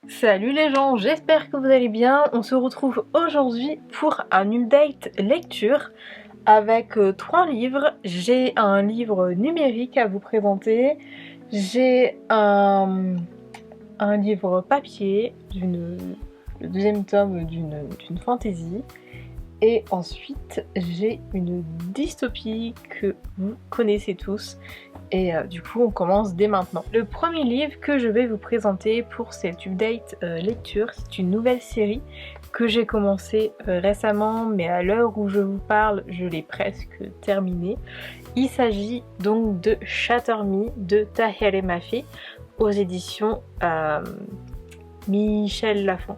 Salut les gens, j'espère que vous allez bien. On se retrouve aujourd'hui pour un update lecture avec 3 livres. J'ai un livre numérique à vous présenter. J'ai un livre papier, le deuxième tome d'une fantasy. Et ensuite, j'ai une dystopie que vous connaissez tous. Et du coup, on commence dès maintenant. Le premier livre que je vais vous présenter pour cette update lecture, c'est une nouvelle série que j'ai commencé récemment, mais à l'heure où je vous parle, je l'ai presque terminée. Il s'agit donc de Shatter Me de Tahereh Mafi aux éditions Michel Lafon.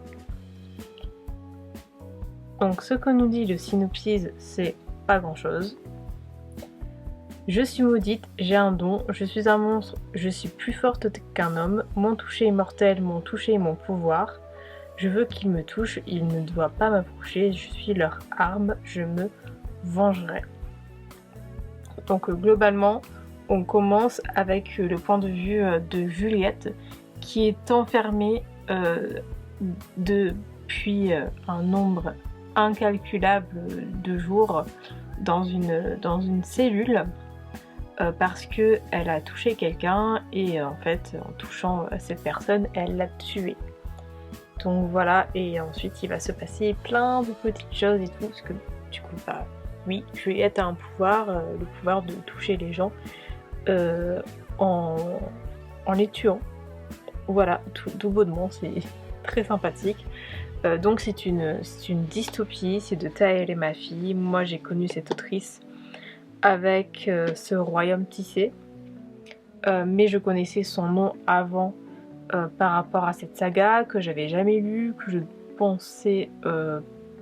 Donc ce que nous dit le synopsis, c'est pas grand chose. Je suis maudite, j'ai un don, je suis un monstre, je suis plus forte qu'un homme, mon toucher est mortel, mon toucher est mon pouvoir. Je veux qu'ils me touchent, ils ne doivent pas m'approcher, je suis leur arme, je me vengerai. Donc globalement, on commence avec le point de vue de Juliette qui est enfermée depuis un nombre incalculable de jours dans une cellule parce qu'elle a touché quelqu'un et en fait en touchant cette personne elle l'a tué. Donc voilà, et ensuite il va se passer plein de petites choses et tout, parce que du coup bah oui, Juliette a un pouvoir, le pouvoir de toucher les gens en les tuant. Voilà, tout bonnement, c'est très sympathique. Donc c'est une dystopie, c'est de Tahereh Mafi. Moi j'ai connu cette autrice avec ce royaume tissé, mais je connaissais son nom avant par rapport à cette saga que j'avais jamais lue, que je pensais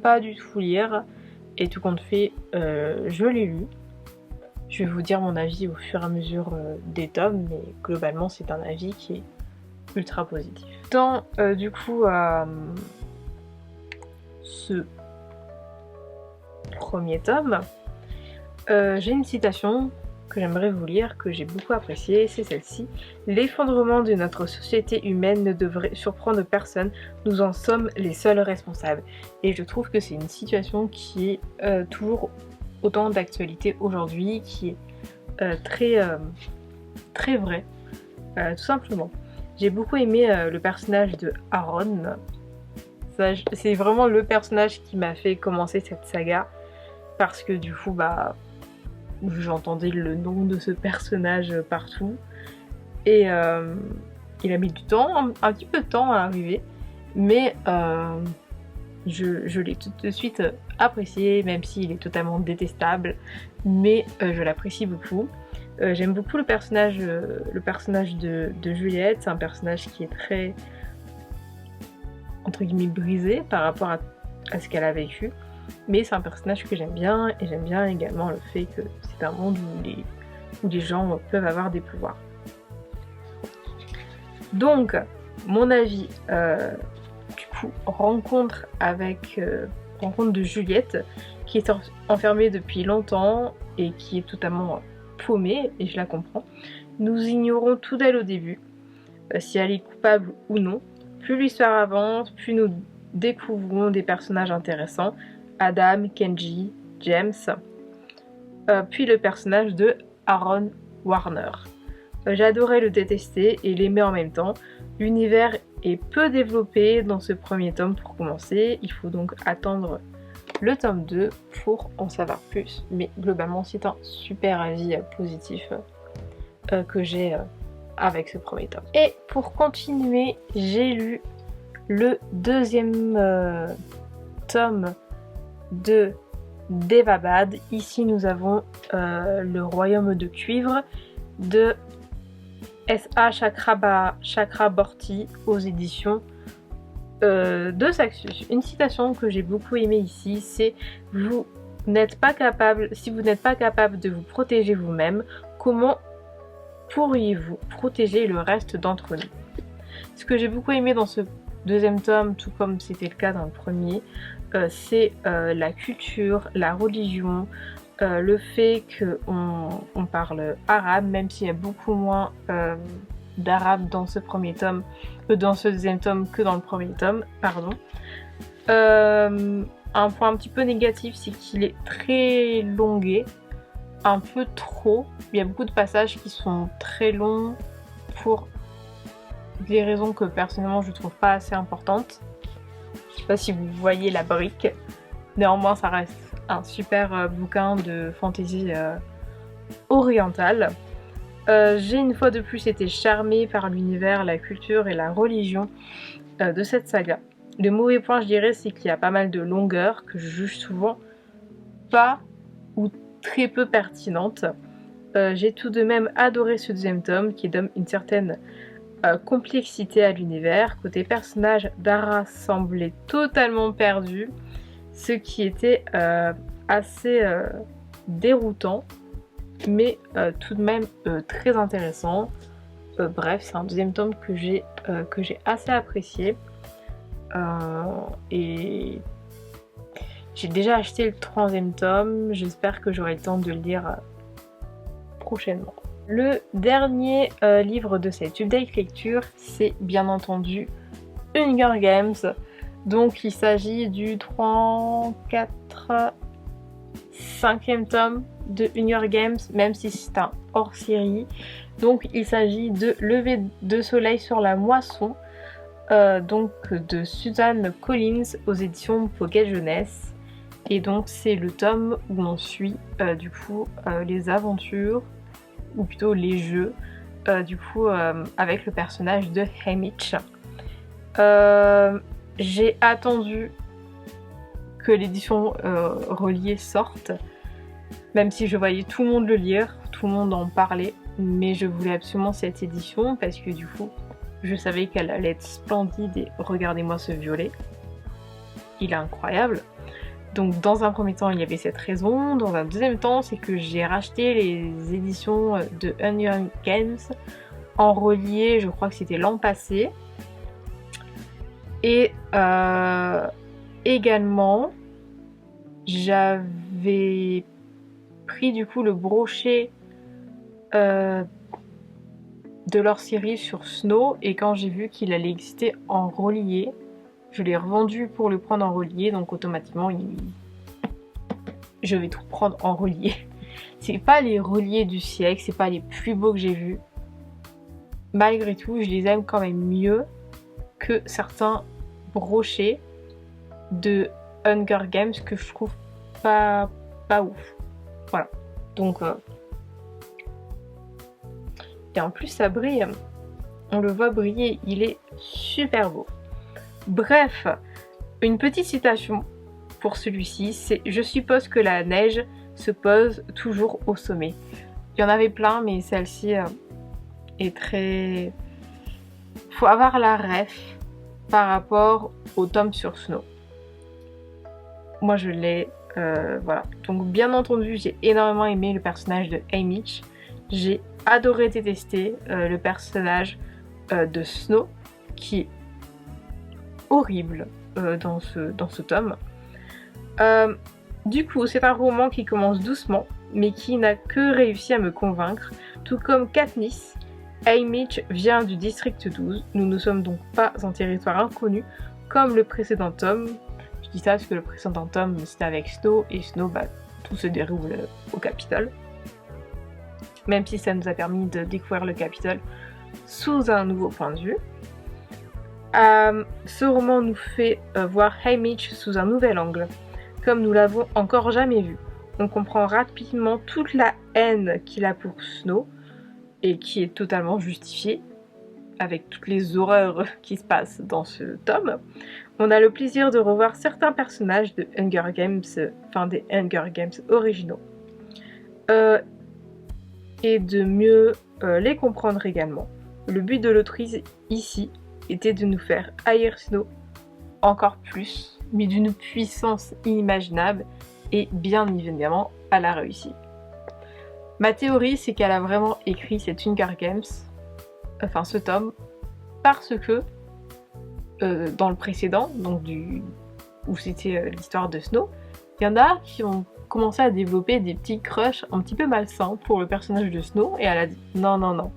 pas du tout lire, et tout compte fait je l'ai lu. Je vais vous dire mon avis au fur et à mesure des tomes, mais globalement c'est un avis qui est ultra positif. Dans du coup ce premier tome, j'ai une citation que j'aimerais vous lire, que j'ai beaucoup appréciée, c'est celle-ci. « L'effondrement de notre société humaine ne devrait surprendre personne, nous en sommes les seuls responsables. » Et je trouve que c'est une situation qui est toujours autant d'actualité aujourd'hui, qui est très vraie, tout simplement. J'ai beaucoup aimé le personnage de Aaron. C'est vraiment le personnage qui m'a fait commencer cette saga, parce que du coup bah j'entendais le nom de ce personnage partout et il a mis du temps, un petit peu de temps à arriver, mais je l'ai tout de suite apprécié, même s'il est totalement détestable, mais je l'apprécie beaucoup. J'aime beaucoup le personnage de Juliette. C'est un personnage qui est très entre guillemets brisé par rapport à ce qu'elle a vécu. Mais c'est un personnage que j'aime bien, et j'aime bien également le fait que c'est un monde où les gens peuvent avoir des pouvoirs. Donc, mon avis, du coup, rencontre de Juliette, qui est enfermée depuis longtemps et qui est totalement paumée, et je la comprends. Nous ignorons tout d'elle au début, si elle est coupable ou non. Plus l'histoire avance, plus nous découvrons des personnages intéressants. Adam, Kenji, James, puis le personnage de Aaron Warner. J'adorais le détester et l'aimer en même temps. L'univers est peu développé dans ce premier tome pour commencer, il faut donc attendre le tome 2 pour en savoir plus, mais globalement c'est un super avis positif que j'ai avec ce premier tome. Et pour continuer, j'ai lu le deuxième tome de Devabad. Ici nous avons le royaume de cuivre de S.A. Chakraborty aux éditions de Saxus. Une citation que j'ai beaucoup aimée ici, c'est « Si vous n'êtes pas capable de vous protéger vous-même, comment pourriez-vous protéger le reste d'entre nous ?» Ce que j'ai beaucoup aimé dans ce deuxième tome, tout comme c'était le cas dans le premier, c'est la culture, la religion, le fait qu'on parle arabe, même s'il y a beaucoup moins d'arabe dans ce premier tome, dans ce deuxième tome que dans le premier tome, pardon. Un point un petit peu négatif, c'est qu'il est très longué, un peu trop. Il y a beaucoup de passages qui sont très longs pour des raisons que personnellement je trouve pas assez importantes. Je sais pas si vous voyez la brique, néanmoins ça reste un super bouquin de fantasy orientale. J'ai une fois de plus été charmée par l'univers, la culture et la religion de cette saga. Le mauvais point, je dirais, c'est qu'il y a pas mal de longueur que je juge souvent pas ou très peu pertinente. J'ai tout de même adoré ce deuxième tome qui donne une certaine complexité à l'univers. Côté personnage, Dara semblait totalement perdue, ce qui était assez déroutant, mais tout de même très intéressant. Bref, c'est un deuxième tome que j'ai assez apprécié. Et j'ai déjà acheté le troisième tome, j'espère que j'aurai le temps de le lire prochainement. Le dernier livre de cette update lecture, c'est bien entendu Hunger Games. Donc il s'agit du 3, 4, 5e tome de Hunger Games, même si c'est un hors-série. Donc il s'agit de Lever de soleil sur la moisson, donc de Suzanne Collins aux éditions Pocket Jeunesse. Et donc c'est le tome où on suit du coup les aventures, ou plutôt les jeux, du coup avec le personnage de Haymitch. J'ai attendu que l'édition reliée sorte, même si je voyais tout le monde le lire, tout le monde en parlait, mais je voulais absolument cette édition parce que du coup je savais qu'elle allait être splendide et regardez-moi ce violet, il est incroyable. Donc dans un premier temps il y avait cette raison, dans un deuxième temps c'est que j'ai racheté les éditions de Hunger Games en relié, je crois que c'était l'an passé. Et également j'avais pris du coup le brochet de leur série sur Snow, et quand j'ai vu qu'il allait exister en relié, je l'ai revendu pour le prendre en relié, donc automatiquement je vais tout prendre en relié. C'est pas les reliés du siècle, c'est pas les plus beaux que j'ai vus. Malgré tout, je les aime quand même mieux que certains brochets de Hunger Games que je trouve pas ouf. Voilà. Donc et en plus ça brille, on le voit briller, il est super beau. Bref, une petite citation pour celui-ci, c'est « Je suppose que la neige se pose toujours au sommet ». Il y en avait plein, mais celle-ci est très... Faut avoir la ref par rapport au tome sur Snow. Moi je l'ai, voilà. Donc bien entendu, j'ai énormément aimé le personnage de Haymitch. J'ai adoré détester le personnage de Snow, qui est horrible dans ce tome. Du coup, c'est un roman qui commence doucement, mais qui n'a que réussi à me convaincre. Tout comme Katniss, Haymitch vient du district 12. Nous ne sommes donc pas en territoire inconnu, comme le précédent tome. Je dis ça parce que le précédent tome, c'était avec Snow, et Snow, tout se déroule au Capitole. Même si ça nous a permis de découvrir le Capitole sous un nouveau point de vue. Ce roman nous fait voir Haymitch sous un nouvel angle, comme nous l'avons encore jamais vu. On comprend rapidement toute la haine qu'il a pour Snow, et qui est totalement justifiée, avec toutes les horreurs qui se passent dans ce tome. On a le plaisir de revoir certains personnages de Hunger Games, enfin des Hunger Games originaux, et de mieux les comprendre également. Le but de l'autrice ici était de nous faire haïr Snow encore plus, mais d'une puissance inimaginable, et bien évidemment, elle a réussi. Ma théorie, c'est qu'elle a vraiment écrit cette Hunger Games, enfin ce tome, parce que dans le précédent, donc où c'était l'histoire de Snow, il y en a qui ont commencé à développer des petits crushs un petit peu malsains pour le personnage de Snow, et elle a dit non, non, non.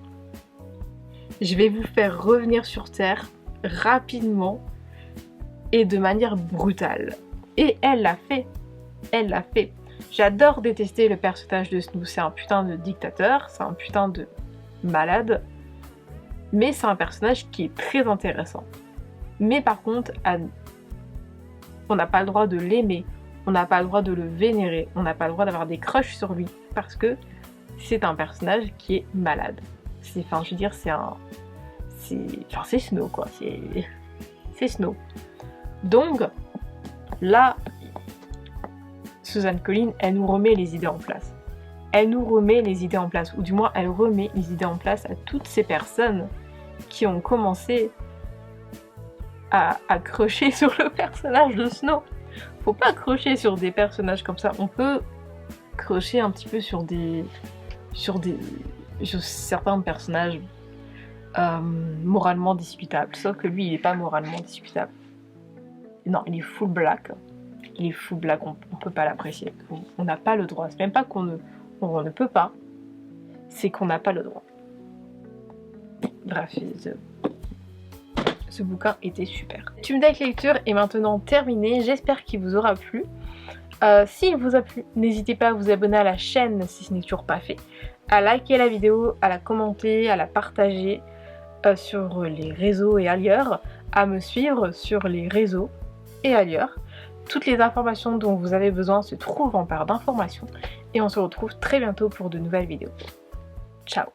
je vais vous faire revenir sur Terre rapidement et de manière brutale. Et elle l'a fait. Elle l'a fait. J'adore détester le personnage de Snow. C'est un putain de dictateur, c'est un putain de malade. Mais c'est un personnage qui est très intéressant. Mais par contre, on n'a pas le droit de l'aimer. On n'a pas le droit de le vénérer. On n'a pas le droit d'avoir des crushs sur lui. Parce que c'est un personnage qui est malade. Enfin, je veux dire, c'est Snow, quoi. C'est Snow. Donc, là, Suzanne Collins, elle nous remet les idées en place. Elle nous remet les idées en place. Ou du moins, elle remet les idées en place à toutes ces personnes qui ont commencé à crusher sur le personnage de Snow. Faut pas crusher sur des personnages comme ça. On peut crusher un petit peu sur certains personnages moralement discutables. Sauf que lui, il est pas moralement discutable. Non, il est full black. Il est full black, on peut pas l'apprécier. On n'a pas le droit. C'est même pas qu'on ne peut pas, c'est qu'on n'a pas le droit. Bref, ce bouquin était super. Team Deck lecture est maintenant terminé. J'espère qu'il vous aura plu. S'il vous a plu, n'hésitez pas à vous abonner à la chaîne si ce n'est toujours pas fait, à liker la vidéo, à la commenter, à la partager sur les réseaux et ailleurs, à me suivre sur les réseaux et ailleurs. Toutes les informations dont vous avez besoin se trouvent en barre d'informations et on se retrouve très bientôt pour de nouvelles vidéos. Ciao!